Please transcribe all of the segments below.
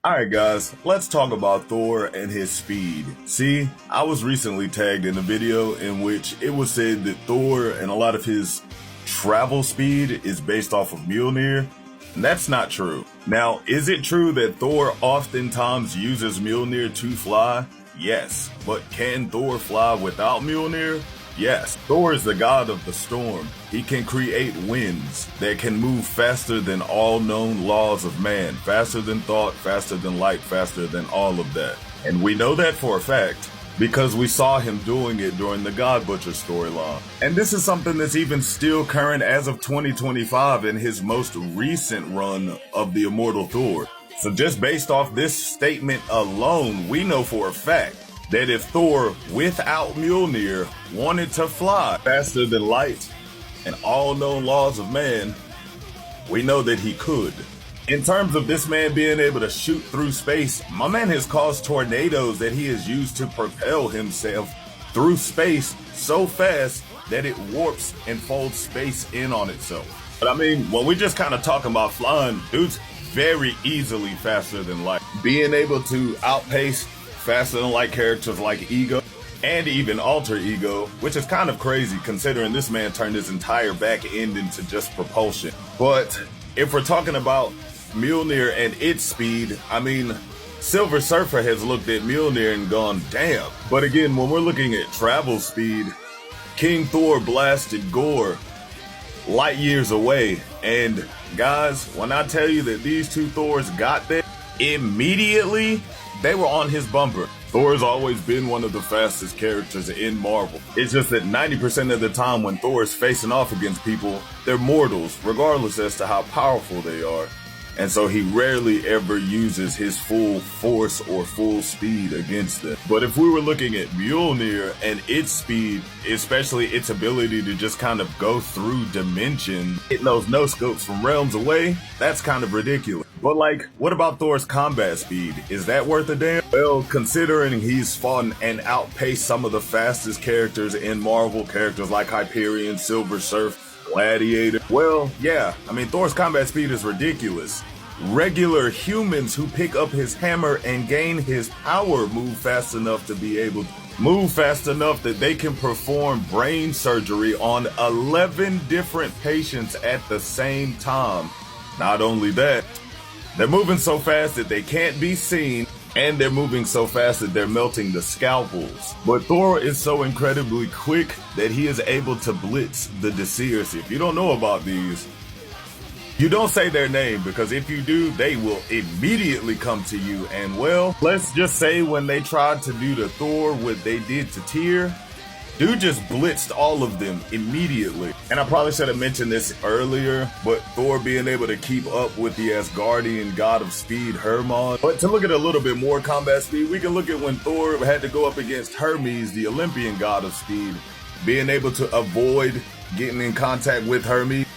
Alright guys, let's talk about Thor and his speed. See, I was recently tagged in a video in which it was said that Thor and a lot of his travel speed is based off of Mjolnir. And that's not true. Now, is it true that Thor oftentimes uses Mjolnir to fly? Yes. But can Thor fly without Mjolnir? Yes. Thor is the god of the storm. He can create winds that can move faster than all known laws of man, faster than thought, faster than light, faster than all of that. And we know that for a fact because we saw him doing it during the God Butcher storyline. And this is something that's even still current as of 2025 in his most recent run of the Immortal Thor. So just based off this statement alone, we know for a fact that if Thor, without Mjolnir, wanted to fly faster than light and all known laws of man, we know that he could. In terms of this man being able to shoot through space, my man has caused tornadoes that he has used to propel himself through space so fast that it warps and folds space in on itself. But I mean, when we just kind of talking about flying, dude's very easily faster than light. Being able to outpace faster than light characters like Ego and even Alter Ego, which is kind of crazy considering this man turned his entire back end into just propulsion. But if we're talking about Mjolnir and its speed, I mean, Silver Surfer has looked at Mjolnir and gone, damn. But again, when we're looking at travel speed, King Thor blasted Gore light years away. And guys, when I tell you that these two Thors got there, immediately they were on his bumper. Thor has always been one of the fastest characters in Marvel. It's just that 90% of the time when Thor is facing off against people, they're mortals, regardless as to how powerful they are. And so he rarely ever uses his full force or full speed against them. But if we were looking at Mjolnir and its speed, especially its ability to just kind of go through dimension, hitting those no-scopes from realms away, that's kind of ridiculous. But like, what about Thor's combat speed? Is that worth a damn? Well, considering he's fought and outpaced some of the fastest characters in Marvel, characters like Hyperion, Silver Surfer, Gladiator. Well, yeah, I mean, Thor's combat speed is ridiculous. Regular humans who pick up his hammer and gain his power move fast enough to be able to move fast enough that they can perform brain surgery on 11 different patients at the same time. Not only that, they're moving so fast that they can't be seen, and they're moving so fast that they're melting the scalpels. But Thor is so incredibly quick that he is able to blitz the Deceased. If you don't know about these, you don't say their name, because if you do, they will immediately come to you. And well, let's just say when they tried to do to Thor what they did to Tyr, dude just blitzed all of them immediately. And I probably should have mentioned this earlier, but Thor being able to keep up with the Asgardian god of speed, Hermod. But to look at a little bit more combat speed, we can look at when Thor had to go up against Hermes, the Olympian god of speed, being able to avoid getting in contact with Hermes.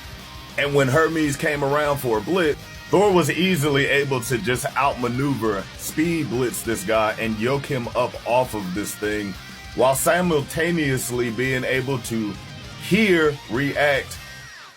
And when Hermes came around for a blitz, Thor was easily able to just outmaneuver, speed blitz this guy and yoke him up off of this thing, while simultaneously being able to react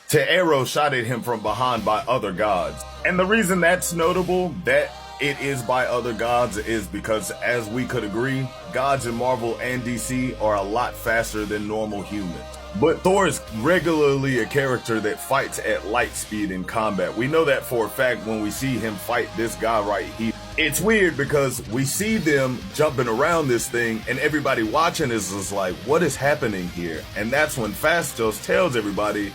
to arrows shot at him from behind by other gods. And the reason that's notable, that it is by other gods, is because, as we could agree, gods in Marvel and DC are a lot faster than normal humans. But Thor is regularly a character that fights at light speed in combat. We know that for a fact when we see him fight this guy right here. It's weird because we see them jumping around this thing and everybody watching is just like, what is happening here? And that's when Fastos tells everybody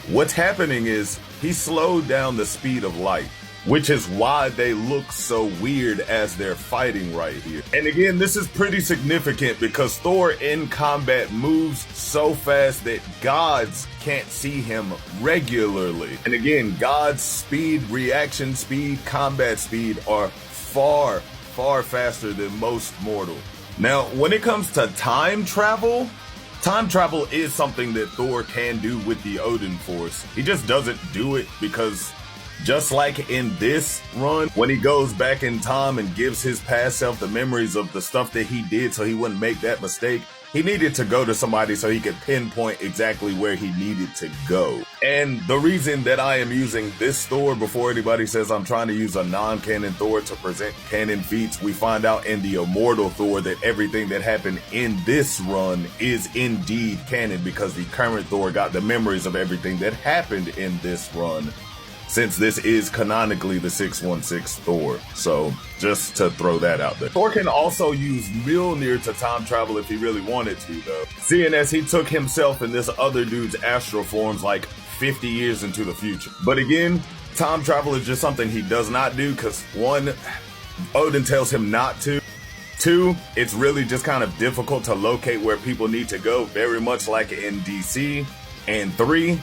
what's happening is he slowed down the speed of light, which is why they look so weird as they're fighting right here. And again, this is pretty significant because Thor in combat moves so fast that gods can't see him regularly. And again, gods' speed, reaction speed, combat speed are far, far faster than most mortal. Now, when it comes to time travel is something that Thor can do with the Odin Force. He just doesn't do it because, just like in this run, when he goes back in time and gives his past self the memories of the stuff that he did so he wouldn't make that mistake, He needed to go to somebody so he could pinpoint exactly where he needed to go. And the reason that I am using this Thor before anybody says I'm trying to use a non-canon Thor to present canon feats, we find out in the Immortal Thor that everything that happened in this run is indeed canon, because the current Thor got the memories of everything that happened in this run, since this is canonically the 616 Thor. So just to throw that out there. Thor can also use Mjolnir to time travel if he really wanted to, though, seeing as he took himself and this other dude's astral forms like 50 years into the future. But again, time travel is just something he does not do, because one, Odin tells him not to. Two, it's really just kind of difficult to locate where people need to go, very much like in DC. And three,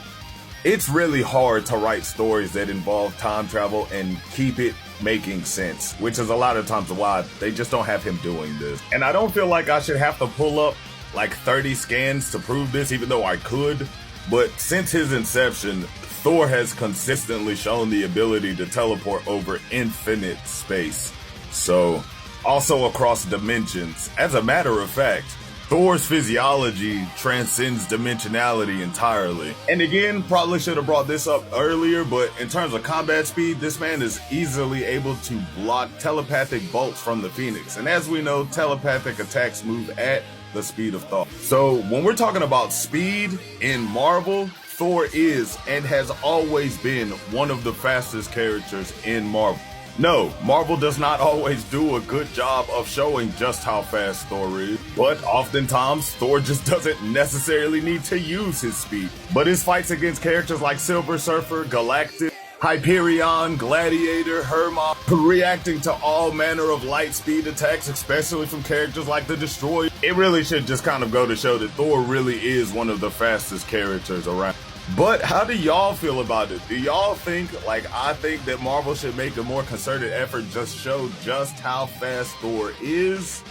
it's really hard to write stories that involve time travel and keep it making sense, which is a lot of times why they just don't have him doing this. And I don't feel like I should have to pull up like 30 scans to prove this, even though I could. But since his inception, Thor has consistently shown the ability to teleport over infinite space. So, also across dimensions. As a matter of fact, Thor's physiology transcends dimensionality entirely. And again, probably should have brought this up earlier, but in terms of combat speed, this man is easily able to block telepathic bolts from the Phoenix. And as we know, telepathic attacks move at the speed of thought. So when we're talking about speed in Marvel, Thor is and has always been one of the fastest characters in Marvel. No, Marvel does not always do a good job of showing just how fast Thor is, but oftentimes Thor just doesn't necessarily need to use his speed. But his fights against characters like Silver Surfer, Galactus, Hyperion, Gladiator, Hermon, reacting to all manner of light speed attacks, especially from characters like the Destroyer, it really should just kind of go to show that Thor really is one of the fastest characters around. But how do y'all feel about it? Do y'all think, like I think, that Marvel should make a more concerted effort just show just how fast Thor is?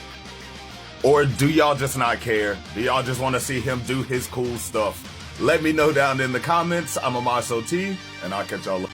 Or do y'all just not care? Do y'all just want to see him do his cool stuff? Let me know down in the comments. I'm Amaso T, and I'll catch y'all later.